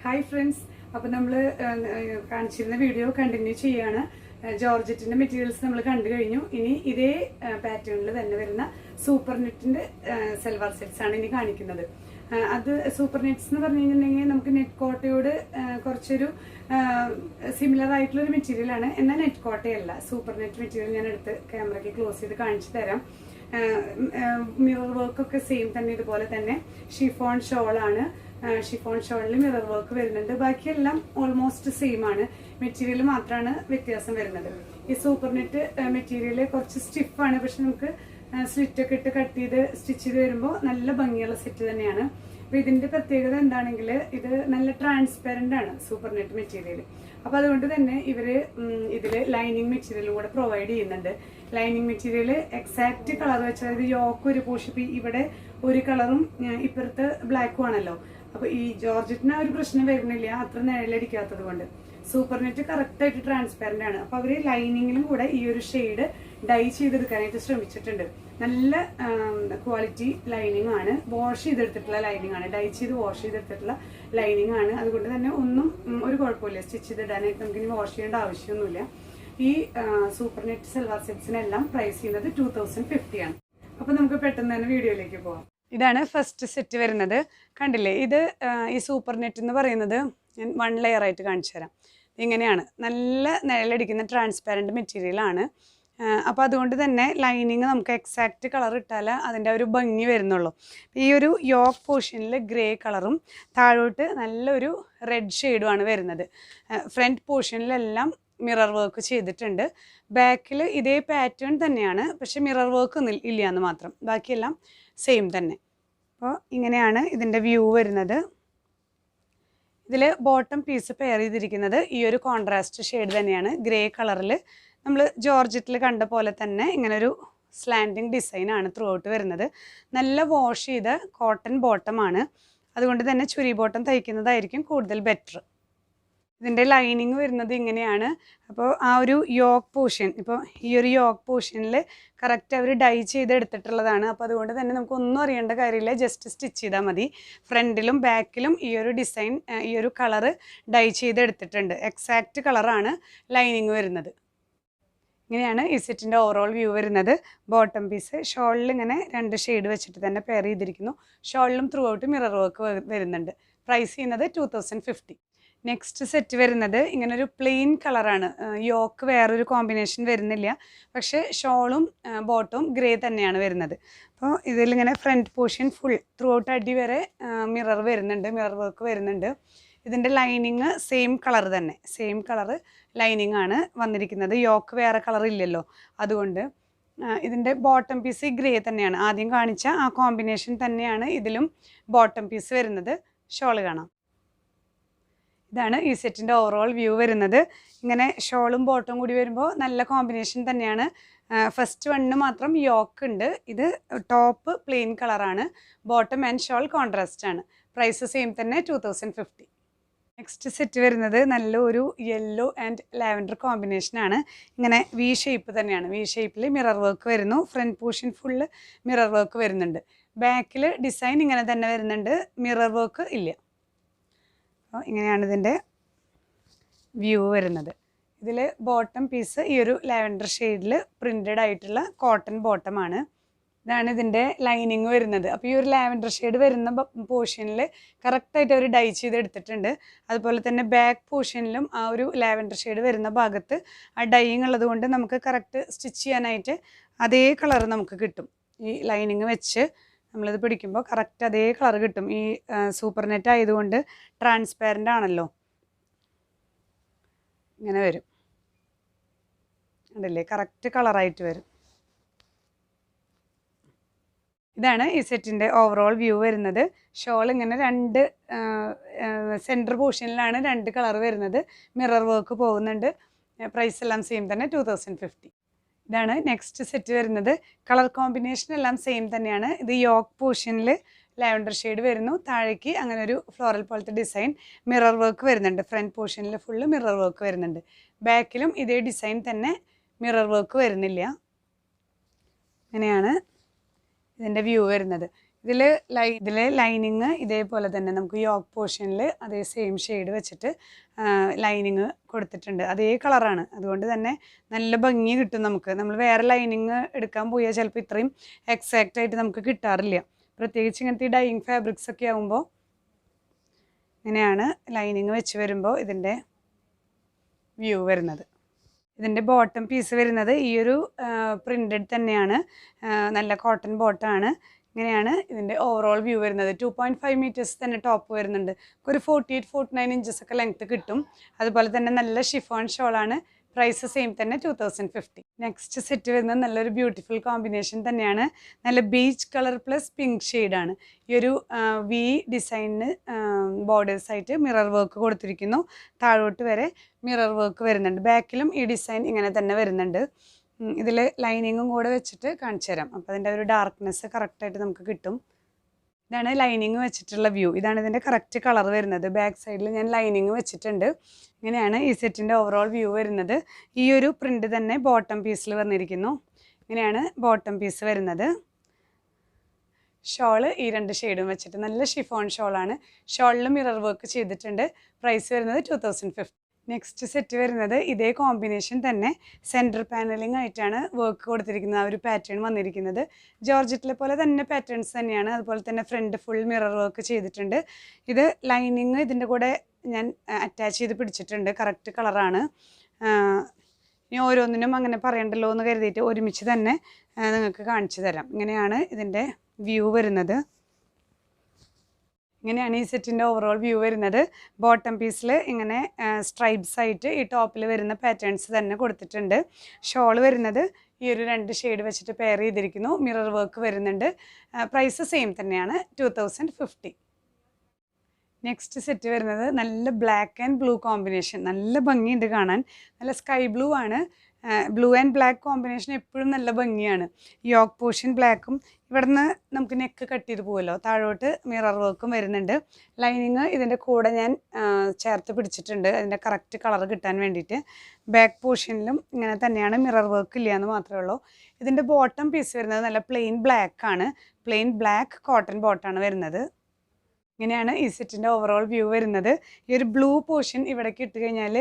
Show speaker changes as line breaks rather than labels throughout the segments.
Hi friends, അപ്പോൾ നമ്മൾ കാണിച്ചിരുന്ന വീഡിയോ കണ്ടിന്യൂ ചെയ്യാണ്. ജോർജറ്റിൻ്റെ മെറ്റീരിയൽസ് നമ്മൾ കണ്ടു കഴിഞ്ഞു. ഇനി ഇതേ പാറ്റേണിൽ തന്നെ വരുന്ന സൂപ്പർ നെറ്റിൻ്റെ സൽവാർ സെറ്റ്സ് ആണ് ഇനി കാണിക്കുന്നത്. അത് സൂപ്പർ നെറ്റ്സ് എന്ന് പറഞ്ഞു കഴിഞ്ഞിട്ടുണ്ടെങ്കിൽ നമുക്ക് നെറ്റ് കോട്ടയോട് കുറച്ചൊരു സിമിലർ ആയിട്ടുള്ളൊരു മെറ്റീരിയലാണ്. എന്നാൽ നെറ്റ് കോട്ടയല്ല, സൂപ്പർ നെറ്റ് മെറ്റീരിയൽ ഞാൻ എടുത്ത് ക്യാമറയ്ക്ക് ക്ലോസ് ചെയ്ത് കാണിച്ചു തരാം. മിറർ വർക്കൊക്കെ സെയിം തന്നെ, ഇതുപോലെ തന്നെ ഷിഫോൺ ഷോളാണ്. ഷിഫോൺ ഷോളിൽ മിറർ വർക്ക് വരുന്നുണ്ട്. ബാക്കിയെല്ലാം ഓൾമോസ്റ്റ് സെയിം ആണ്, മെറ്റീരിയൽ മാത്രമാണ് വ്യത്യാസം വരുന്നത്. ഈ സൂപ്പർ നെറ്റ് മെറ്റീരിയൽ കുറച്ച് സ്റ്റിഫാണ്, പക്ഷെ നമുക്ക് സ്ലിറ്റ് ഒക്കെ ഇട്ട് കട്ട് ചെയ്ത് സ്റ്റിച്ച് ചെയ്ത് വരുമ്പോൾ നല്ല ഭംഗിയുള്ള സെറ്റ് തന്നെയാണ്. അപ്പോൾ ഇതിന്റെ പ്രത്യേകത എന്താണെങ്കിൽ ഇത് നല്ല ട്രാൻസ്പെറന്റ് ആണ് സൂപ്പർ നെറ്റ് മെറ്റീരിയൽ. അപ്പോൾ അതുകൊണ്ട് തന്നെ ഇവര് ഇതിൽ ലൈനിങ് മെറ്റീരിയലും കൂടെ പ്രൊവൈഡ് ചെയ്യുന്നുണ്ട്. ലൈനിങ് മെറ്റീരിയൽ എക്സാക്ട് കളർ വെച്ചാൽ ഇത് യോക്ക് ഒരു പോഷിപ്പ് ഇവിടെ ഒരു കളറും ഇപ്പുറത്ത് ബ്ലാക്കും ആണല്ലോ. അപ്പോൾ ഈ ജോർജറ്റിന് ആ ഒരു പ്രശ്നം വരുന്നില്ല, അത്ര നിഴലടിക്കാത്തത് കൊണ്ട്. സൂപ്പർ നെറ്റ് കറക്റ്റ് ആയിട്ട് ട്രാൻസ്പെറന്റ് ആണ്. അപ്പോൾ അവര് ലൈനിങ്ങിലും കൂടെ ഈ ഒരു ഷെയ്ഡ് ഡൈ ചെയ്തെടുക്കാനായിട്ട് ശ്രമിച്ചിട്ടുണ്ട്. നല്ല ക്വാളിറ്റി ലൈനിങ് ആണ്, വാഷ് ചെയ്തെടുത്തിട്ടുള്ള ലൈനിങ് ആണ്, ഡൈ ചെയ്ത് വാഷ് ചെയ്തെടുത്തിട്ടുള്ള ലൈനിങ് ആണ്. അതുകൊണ്ട് തന്നെ ഒന്നും ഒരു കുഴപ്പമില്ല, സ്റ്റിച്ച് ചെയ്തിടാനായിട്ട് നമുക്ക് ഇനി വാഷ് ചെയ്യേണ്ട ആവശ്യമൊന്നുമില്ല. ഈ സൂപ്പർ നെറ്റ് സൽവാർ സെറ്റ്സിനെല്ലാം പ്രൈസ് ചെയ്യുന്നത് 2050 ആണ്. അപ്പോൾ നമുക്ക് പെട്ടെന്ന് തന്നെ വീഡിയോയിലേക്ക് പോകാം. ഇതാണ് ഫസ്റ്റ് സെറ്റ് വരുന്നത്. കണ്ടില്ലേ, ഇത് ഈ സൂപ്പർ നെറ്റ് എന്ന് പറയുന്നത് ഞാൻ 1 ലെയർ ആയിട്ട് കാണിച്ചു തരാം. ഇങ്ങനെയാണ്, നല്ല നിഴലടിക്കുന്ന ട്രാൻസ്പാരൻറ്റ് മെറ്റീരിയലാണ്. അപ്പോൾ അതുകൊണ്ട് തന്നെ ലൈനിങ് നമുക്ക് എക്സാക്റ്റ് കളർ ഇട്ടാൽ അതിൻ്റെ ഒരു ഭംഗി വരുന്നുള്ളൂ. ഈ ഒരു യോക്ക് പോർഷനിൽ ഗ്രേ കളറും താഴോട്ട് നല്ലൊരു റെഡ് ഷെയ്ഡുമാണ് വരുന്നത്. ഫ്രണ്ട് പോർഷനിലെല്ലാം മിറർ വർക്ക് ചെയ്തിട്ടുണ്ട്. ബാക്കിൽ ഇതേ പാറ്റേൺ തന്നെയാണ്, പക്ഷെ മിറർ വർക്ക് ഇല്ല എന്ന് മാത്രം, ബാക്കിയെല്ലാം സെയിം തന്നെ. അപ്പോൾ ഇങ്ങനെയാണ് ഇതിൻ്റെ വ്യൂ വരുന്നത്. ഇതിൽ ബോട്ടം പീസ് പെയർ ചെയ്തിരിക്കുന്നത് ഈ ഒരു കോൺട്രാസ്റ്റ് ഷെയ്ഡ് തന്നെയാണ്, ഗ്രേ കളറിൽ. നമ്മൾ ജോർജറ്റിൽ കണ്ട പോലെ തന്നെ ഇങ്ങനൊരു സ്ലാൻഡിങ് ഡിസൈനാണ് ത്രൂ ഔട്ട് വരുന്നത്. നല്ല വാഷ് ചെയ്ത കോട്ടൺ ബോട്ടമാണ്, അതുകൊണ്ട് തന്നെ ചുരി ബോട്ടം തയ്ക്കുന്നതായിരിക്കും കൂടുതൽ ബെറ്റർ. ഇതിൻ്റെ ലൈനിങ് വരുന്നത് ഇങ്ങനെയാണ്. അപ്പോൾ ആ ഒരു യോക്ക് പോർഷൻ, ഇപ്പോൾ ഈ ഒരു യോക്ക് പോർഷനിൽ കറക്റ്റ് അവർ ഡൈ ചെയ്തെടുത്തിട്ടുള്ളതാണ്. അപ്പോൾ അതുകൊണ്ട് തന്നെ നമുക്കൊന്നും അറിയേണ്ട കാര്യമില്ല, ജസ്റ്റ് സ്റ്റിച്ച് ചെയ്താൽ മതി. ഫ്രണ്ടിലും ബാക്കിലും ഈ ഒരു ഡിസൈൻ, ഈ ഒരു കളറ് ഡൈ ചെയ്തെടുത്തിട്ടുണ്ട്. എക്സാക്റ്റ് കളറാണ് ലൈനിങ് വരുന്നത്. ഇങ്ങനെയാണ് ഈ സെറ്റിൻ്റെ ഓവറോൾ വ്യൂ വരുന്നത്. ബോട്ടം പീസ് ഷോളിൽ ഇങ്ങനെ 2 ഷെയ്ഡ് വെച്ചിട്ട് തന്നെ പെയർ ചെയ്തിരിക്കുന്നു. ഷോളിലും ത്രൂ ഔട്ട് മിറർ വർക്ക് വരുന്നുണ്ട്. പ്രൈസ് ചെയ്യുന്നത് 2050. നെക്സ്റ്റ് സെറ്റ് വരുന്നത് ഇങ്ങനൊരു പ്ലെയിൻ കളറാണ്. യോക്ക് വേറൊരു കോമ്പിനേഷൻ വരുന്നില്ല, പക്ഷേ ഷോളും ബോട്ടവും ഗ്രേ തന്നെയാണ് വരുന്നത്. അപ്പോൾ ഇതിലിങ്ങനെ front portion full throughout അടി വരെ മിറർ വരുന്നുണ്ട്, മിറർ വർക്ക് വരുന്നുണ്ട്. ഇതിൻ്റെ ലൈനിങ് സെയിം കളർ തന്നെ, സെയിം കളർ ലൈനിങ് ആണ് വന്നിരിക്കുന്നത്. യോക്ക് വേറെ കളർ ഇല്ലല്ലോ, അതുകൊണ്ട് ഇതിൻ്റെ ബോട്ടം പീസ് ഗ്രേ തന്നെയാണ്. ആദ്യം കാണിച്ച ആ കോമ്പിനേഷൻ തന്നെയാണ് ഇതിലും ബോട്ടം പീസ് വരുന്നത്. ഷോൾ കാണാം. ഇതാണ് ഈ സെറ്റിൻ്റെ ഓവറോൾ വ്യൂ വരുന്നത്. ഇങ്ങനെ ഷോളും ബോട്ടും കൂടി വരുമ്പോൾ നല്ല കോമ്പിനേഷൻ തന്നെയാണ്. ഫസ്റ്റ് വണ്ണിന് മാത്രം യോക്ക് ഉണ്ട്. ഇത് ടോപ്പ് പ്ലെയിൻ കളറാണ്, ബോട്ടം ആൻഡ് ഷോൾ കോൺട്രാസ്റ്റ് ആണ്. പ്രൈസ് സെയിം തന്നെ 2050. നെക്സ്റ്റ് സെറ്റ് വരുന്നത് നല്ലൊരു യെല്ലോ ആൻഡ് ലാവൻഡർ കോമ്പിനേഷനാണ്. ഇങ്ങനെ വി ഷേപ്പ് തന്നെയാണ്, വി ഷേപ്പിൽ മിറർ വർക്ക് വരുന്നു. Front portion full mirror work വരുന്നുണ്ട്. ബാക്കിൽ ഡിസൈൻ ഇങ്ങനെ തന്നെ വരുന്നുണ്ട്, മിറർ വർക്ക് ഇല്ല. അപ്പോൾ ഇങ്ങനെയാണ് ഇതിൻ്റെ വ്യൂ വരുന്നത്. ഇതിൽ ബോട്ടം പീസ് ഈ ഒരു ലാവൻഡർ ഷെയ്ഡിൽ പ്രിൻറ്റഡ് ആയിട്ടുള്ള കോട്ടൺ ബോട്ടമാണ്. ഇതാണ് ഇതിൻ്റെ ലൈനിങ് വരുന്നത്. അപ്പോൾ ഈ ഒരു ലാവൻഡർ ഷെയ്ഡ് വരുന്ന പോർഷനിൽ കറക്റ്റായിട്ട് അവർ ഡൈ ചെയ്തെടുത്തിട്ടുണ്ട്. അതുപോലെ തന്നെ ബാക്ക് പോർഷനിലും ആ ഒരു ലാവൻഡർ ഷെയ്ഡ് വരുന്ന ഭാഗത്ത് ആ ഡൈയിങ് ഉള്ളത് കൊണ്ട് നമുക്ക് കറക്റ്റ് സ്റ്റിച്ച് ചെയ്യാനായിട്ട് അതേ കളർ നമുക്ക് കിട്ടും. ഈ ലൈനിങ് വെച്ച് നമ്മളിത് പിടിക്കുമ്പോൾ കറക്റ്റ് അതേ കളർ കിട്ടും. ഈ സൂപ്പർ നെറ്റ് ആയതുകൊണ്ട് ട്രാൻസ്പാരൻ്റ് ആണല്ലോ, ഇങ്ങനെ വരും. ഉണ്ടല്ലേ, കറക്റ്റ് കളറായിട്ട് വരും. ഇതാണ് ഈ സെറ്റിൻ്റെ ഓവറോൾ വ്യൂ വരുന്നത്. ഷോൾ ഇങ്ങനെ 2 സെൻറ്റർ പോർഷനിലാണ് 2 കളർ വരുന്നത്. മിറർ വർക്ക് പോകുന്നുണ്ട്. പ്രൈസ് എല്ലാം സെയിം തന്നെ 2050. ഇതാണ് നെക്സ്റ്റ് സെറ്റ് വരുന്നത്. കളർ കോമ്പിനേഷൻ എല്ലാം സെയിം തന്നെയാണ്. ഇത് യോക്ക് പോർഷനിൽ ലാവൻഡർ ഷെയ്ഡ് വരുന്നു. താഴേക്ക് അങ്ങനെ ഒരു ഫ്ലോറൽ പോലത്തെ ഡിസൈൻ മിറർ വർക്ക് വരുന്നുണ്ട്. ഫ്രണ്ട് പോർഷനിൽ ഫുള്ള് മിറർ വർക്ക് വരുന്നുണ്ട്. ബാക്കിലും ഇതേ ഡിസൈൻ തന്നെ, മിറർ വർക്ക് വരുന്നില്ല. ഇങ്ങനെയാണ് ഇതിൻ്റെ വ്യൂ വരുന്നത്. ഇതിലെ ലൈനിങ് ഇതേപോലെ തന്നെ നമുക്ക് യോക്ക് പോർഷനിൽ അതേ സെയിം ഷെയ്ഡ് വെച്ചിട്ട് ലൈനിങ് കൊടുത്തിട്ടുണ്ട്. അതേ കളറാണ്. അതുകൊണ്ട് തന്നെ നല്ല ഭംഗി കിട്ടും നമുക്ക്. നമ്മൾ വേറെ ലൈനിങ് എടുക്കാൻ പോയാൽ ചിലപ്പോൾ ഇത്രയും എക്സാക്റ്റ് ആയിട്ട് നമുക്ക് കിട്ടാറില്ല. പ്രത്യേകിച്ച് ഇങ്ങനത്തെ ഡൈയിങ് ഫാബ്രിക്സ് ഒക്കെ ആകുമ്പോൾ ഇങ്ങനെയാണ് ലൈനിങ് വെച്ച് വരുമ്പോൾ ഇതിൻ്റെ വ്യൂ വരുന്നത്. ഇതിൻ്റെ ബോട്ടം പീസ് വരുന്നത് ഈ ഒരു പ്രിൻറ്റഡ് തന്നെയാണ്. നല്ല കോട്ടൺ ബോട്ടമാണ്. ഇങ്ങനെയാണ് ഇതിൻ്റെ ഓവറോൾ വ്യൂ വരുന്നത്. 2.5 മീറ്റേഴ്സ് തന്നെ ടോപ്പ് വരുന്നുണ്ട്. ഒരു 48-49 ഇഞ്ചസ് ഒക്കെ ലെങ്ത്ത് കിട്ടും. അതുപോലെ തന്നെ നല്ല ഷിഫോൺ ഷോളാണ്. പ്രൈസ് സെയിം തന്നെ 2050. നെക്സ്റ്റ് സെറ്റ് വരുന്നത് നല്ലൊരു ബ്യൂട്ടിഫുൾ കോമ്പിനേഷൻ തന്നെയാണ്. നല്ല ബീച്ച് കളർ പ്ലസ് പിങ്ക് ഷെയ്ഡാണ്. ഈ ഒരു വി ഡിസൈനിന് ബോർഡേഴ്സായിട്ട് മിറർ വർക്ക് കൊടുത്തിരിക്കുന്നു. താഴോട്ട് വരെ മിറർ വർക്ക് വരുന്നുണ്ട്. ബാക്കിലും ഈ ഡിസൈൻ ഇങ്ങനെ തന്നെ വരുന്നുണ്ട്. ഇതിൽ ലൈനിങ്ങും കൂടെ വെച്ചിട്ട് കാണിച്ചു തരാം. അപ്പോൾ അതിൻ്റെ ഒരു ഡാർക്ക്നെസ് കറക്റ്റായിട്ട് നമുക്ക് കിട്ടും. ഇതാണ് ലൈനിങ് വെച്ചിട്ടുള്ള വ്യൂ. ഇതാണ് ഇതിൻ്റെ കറക്റ്റ് കളർ വരുന്നത്. ബാക്ക് സൈഡിൽ ഞാൻ ലൈനിങ് വെച്ചിട്ടുണ്ട്. ഇങ്ങനെയാണ് ഈ സെറ്റിൻ്റെ ഓവറോൾ വ്യൂ വരുന്നത്. ഈ ഒരു പ്രിൻ്റ് തന്നെ ബോട്ടം പീസിൽ വന്നിരിക്കുന്നു. ഇങ്ങനെയാണ് ബോട്ടം പീസ് വരുന്നത്. ഷോള് ഈ 2 ഷെയ്ഡും വെച്ചിട്ട് നല്ല ഷിഫോൺ ഷോളാണ്. ഷോളിൽ മിറർ വർക്ക് ചെയ്തിട്ടുണ്ട്. പ്രൈസ് വരുന്നത് 2050. നെക്സ്റ്റ് സെറ്റ് വരുന്നത് ഇതേ കോമ്പിനേഷൻ തന്നെ സെൻറ്റർ പാനലിംഗ് ആയിട്ടാണ് വർക്ക് കൊടുത്തിരിക്കുന്നത്. ആ ഒരു പാറ്റേൺ വന്നിരിക്കുന്നത് ജോർജറ്റിലെ പോലെ തന്നെ പാറ്റേൺസ് തന്നെയാണ്. അതുപോലെ തന്നെ ഫ്രണ്ട് ഫുൾ മിറർ വർക്ക് ചെയ്തിട്ടുണ്ട്. ഇത് ലൈനിങ് ഇതിൻ്റെ കൂടെ ഞാൻ അറ്റാച്ച് ചെയ്ത് പിടിച്ചിട്ടുണ്ട്. കറക്റ്റ് കളറാണ്. ഇനി ഓരോന്നിനും അങ്ങനെ പറയണ്ടല്ലോ എന്ന് കരുതിയിട്ട് ഒരുമിച്ച് തന്നെ നിങ്ങൾക്ക് കാണിച്ചു തരാം. ഇങ്ങനെയാണ് ഇതിൻ്റെ വ്യൂ വരുന്നത്. ഇങ്ങനെയാണ് ഈ സെറ്റിൻ്റെ ഓവറോൾ വ്യൂ വരുന്നത്. ബോട്ടം പീസിൽ ഇങ്ങനെ സ്ട്രൈപ്സ് ആയിട്ട് ഈ ടോപ്പിൽ വരുന്ന പാറ്റേൺസ് തന്നെ കൊടുത്തിട്ടുണ്ട്. ഷോൾ വരുന്നത് ഈ ഒരു 2 ഷെയ്ഡ് വെച്ചിട്ട് പെയർ ചെയ്തിരിക്കുന്നു. മിറർ വർക്ക് വരുന്നുണ്ട്. പ്രൈസ് സെയിം തന്നെയാണ് 2050. നെക്സ്റ്റ് സെറ്റ് വരുന്നത് നല്ല ബ്ലാക്ക് ആൻഡ് ബ്ലൂ കോമ്പിനേഷൻ. നല്ല ഭംഗിയുണ്ട് കാണാൻ. നല്ല സ്കൈ ബ്ലൂ ആണ്. ബ്ലൂ ആൻഡ് ബ്ലാക്ക് കോമ്പിനേഷൻ എപ്പോഴും നല്ല ഭംഗിയാണ്. യോക്ക് പോർഷൻ ബ്ലാക്കും ഇവിടുന്ന് നമുക്ക് നെക്ക് കട്ട് ചെയ്ത് പോകുമല്ലോ, താഴോട്ട് മിറർ വർക്കും വരുന്നുണ്ട്. ലൈനിങ് ഇതിൻ്റെ കൂടെ ഞാൻ ചേർത്ത് പിടിച്ചിട്ടുണ്ട് അതിൻ്റെ കറക്റ്റ് കളർ കിട്ടാൻ വേണ്ടിയിട്ട്. ബാക്ക് പോർഷനിലും ഇങ്ങനെ തന്നെയാണ്. മിറർ വർക്ക് ഇല്ല എന്ന് മാത്രമേ ഉള്ളൂ. ഇതിൻ്റെ ബോട്ടം പീസ് വരുന്നത് നല്ല പ്ലെയിൻ ബ്ലാക്ക് ആണ്. പ്ലെയിൻ ബ്ലാക്ക് കോട്ടൺ ബോട്ടാണ് വരുന്നത്. ഇങ്ങനെയാണ് ഈ സെറ്റിൻ്റെ ഓവറോൾ വ്യൂ വരുന്നത്. ഈ ഒരു ബ്ലൂ പോർഷൻ ഇവിടേക്ക് ഇട്ട് കഴിഞ്ഞാൽ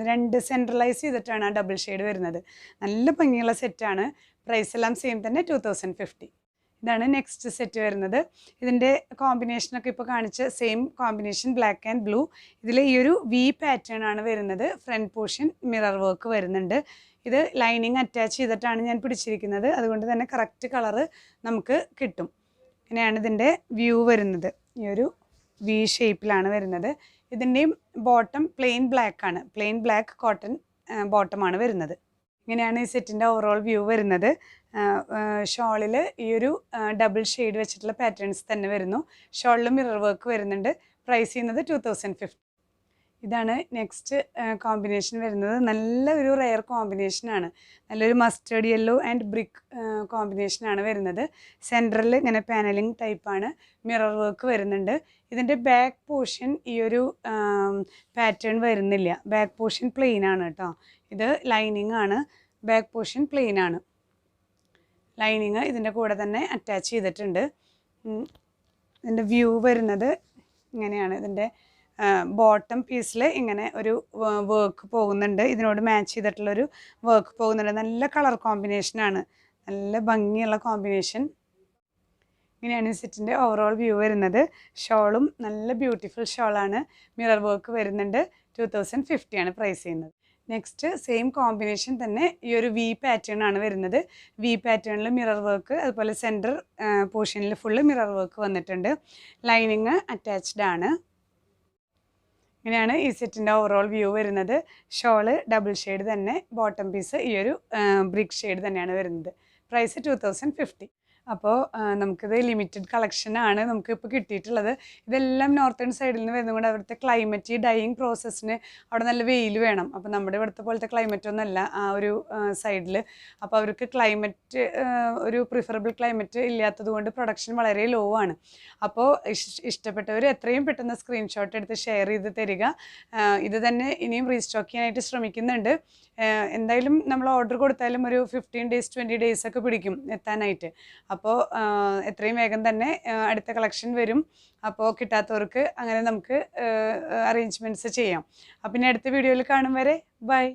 2 സെൻട്രലൈസ് ചെയ്തിട്ടാണ് ആ ഡബിൾ ഷെയ്ഡ് വരുന്നത്. നല്ല ഭംഗിയുള്ള സെറ്റാണ്. പ്രൈസ് എല്ലാം സെയിം തന്നെ 2050. ഇതാണ് നെക്സ്റ്റ് സെറ്റ് വരുന്നത്. ഇതിൻ്റെ കോമ്പിനേഷനൊക്കെ ഇപ്പോൾ കാണിച്ച same combination black and blue. ഇതിൽ ഈ ഒരു വി പാറ്റേൺ ആണ് വരുന്നത്. ഫ്രണ്ട് പോർഷൻ മിറർ വർക്ക് വരുന്നുണ്ട്. ഇത് ലൈനിങ് അറ്റാച്ച് ചെയ്തിട്ടാണ് ഞാൻ പിടിച്ചിരിക്കുന്നത്. അതുകൊണ്ട് തന്നെ കറക്റ്റ് കളറ് നമുക്ക് കിട്ടും. ഇങ്ങനെയാണ് ഇതിൻ്റെ വ്യൂ വരുന്നത്. ഈ ഒരു വി ഷേപ്പിലാണ് വരുന്നത്. ഇതിൻ്റെയും ബോട്ടം പ്ലെയിൻ ബ്ലാക്ക് ആണ്. പ്ലെയിൻ ബ്ലാക്ക് കോട്ടൺ ബോട്ടമാണ് വരുന്നത്. ഇങ്ങനെയാണ് ഈ സെറ്റിൻ്റെ ഓവറോൾ വ്യൂ വരുന്നത്. ഷോളിൽ ഈ ഒരു ഡബിൾ ഷെയ്ഡ് വെച്ചിട്ടുള്ള പാറ്റേൺസ് തന്നെ വരുന്നു. ഷോളിൽ മിറർ വർക്ക് വരുന്നുണ്ട്. പ്രൈസ് ചെയ്യുന്നത് 2050. ഇതാണ് നെക്സ്റ്റ് കോമ്പിനേഷൻ വരുന്നത്. നല്ലൊരു റെയർ കോമ്പിനേഷനാണ്. നല്ലൊരു മസ്റ്റേർഡ് യെല്ലോ ആൻഡ് ബ്രിക്ക് കോമ്പിനേഷനാണ് വരുന്നത്. സെൻറ്ററിൽ ഇങ്ങനെ പാനലിംഗ് ടൈപ്പാണ്. മിറർ വർക്ക് വരുന്നുണ്ട്. ഇതിൻ്റെ ബാക്ക് പോർഷൻ ഈ ഒരു പാറ്റേൺ വരുന്നില്ല. ബാക്ക് പോർഷൻ പ്ലെയിൻ ആണ് കേട്ടോ. ഇത് ലൈനിങ് ആണ്. ബാക്ക് പോർഷൻ പ്ലെയിൻ ആണ്. ലൈനിങ് ഇതിൻ്റെ കൂടെ തന്നെ അറ്റാച്ച് ചെയ്തിട്ടുണ്ട്. ഇതിൻ്റെ വ്യൂ വരുന്നത് ഇങ്ങനെയാണ്. ഇതിൻ്റെ ബോട്ടം പീസിൽ ഇങ്ങനെ ഒരു വർക്ക് പോകുന്നുണ്ട്. ഇതിനോട് മാച്ച് ചെയ്തിട്ടുള്ളൊരു വർക്ക് പോകുന്നുണ്ട്. നല്ല കളർ കോമ്പിനേഷനാണ്. നല്ല ഭംഗിയുള്ള കോമ്പിനേഷൻ. ഇങ്ങനെയാണ് ഈ സെറ്റിൻ്റെ ഓവറോൾ വ്യൂ വരുന്നത്. ഷോളും നല്ല ബ്യൂട്ടിഫുൾ ഷോളാണ്. മിറർ വർക്ക് വരുന്നുണ്ട്. 2050 ആണ് പ്രൈസ് ചെയ്യുന്നത്. നെക്സ്റ്റ് സെയിം കോമ്പിനേഷൻ തന്നെ ഈ ഒരു വി പാറ്റേൺ ആണ് വരുന്നത്. വി പാറ്റേണിൽ മിറർ വർക്ക്, അതുപോലെ സെൻറ്റർ പോർഷനിൽ ഫുള്ള് മിറർ വർക്ക് വന്നിട്ടുണ്ട്. ലൈനിങ് അറ്റാച്ച്ഡ് ആണ്. ഇങ്ങനെയാണ് ഈ സെറ്റിൻ്റെ ഓവറോൾ വ്യൂ വരുന്നത്. ഷോള് ഡബിൾ ഷെയ്ഡ് തന്നെ. ബോട്ടം പീസ് ഈ ഒരു ബ്രിക്ക് ഷെയ്ഡ് തന്നെയാണ് വരുന്നത്. പ്രൈസ് 2050. അപ്പോൾ നമുക്കിത് ലിമിറ്റഡ് കളക്ഷനാണ് നമുക്കിപ്പോൾ കിട്ടിയിട്ടുള്ളത്. ഇതെല്ലാം നോർത്തേൺ സൈഡിൽ നിന്ന് വരുന്നതുകൊണ്ട് അവിടുത്തെ ക്ലൈമറ്റ്, ഈ ഡൈയിങ് പ്രോസസ്സിന് അവിടെ നല്ല വെയിൽ വേണം. അപ്പോൾ നമ്മുടെ ഇവിടുത്തെ പോലത്തെ ക്ലൈമറ്റൊന്നുമല്ല ആ ഒരു സൈഡിൽ. അപ്പോൾ അവർക്ക് ക്ലൈമറ്റ് ഒരു പ്രിഫറബിൾ ക്ലൈമറ്റ് ഇല്ലാത്തത് കൊണ്ട് പ്രൊഡക്ഷൻ വളരെ ലോ ആണ്. അപ്പോൾ ഇഷ്ടപ്പെട്ടവർ എത്രയും പെട്ടെന്ന് സ്ക്രീൻഷോട്ട് എടുത്ത് ഷെയർ ചെയ്ത് തരിക. ഇത് തന്നെ ഇനിയും റീസ്റ്റോക്ക് ചെയ്യാനായിട്ട് ശ്രമിക്കുന്നുണ്ട്. എന്തായാലും നമ്മൾ ഓർഡർ കൊടുത്താലും ഒരു 15 days 20 days ഒക്കെ പിടിക്കും എത്താനായിട്ട്. അപ്പോൾ എത്രയും വേഗം തന്നെ അടുത്ത കളക്ഷൻ വരും. അപ്പോൾ കിട്ടാത്തവർക്ക് അങ്ങനെ നമുക്ക് അറേഞ്ച്മെൻറ്റ്സ് ചെയ്യാം. അപ്പം പിന്നെ അടുത്ത വീഡിയോയിൽ കാണും വരെ ബൈ.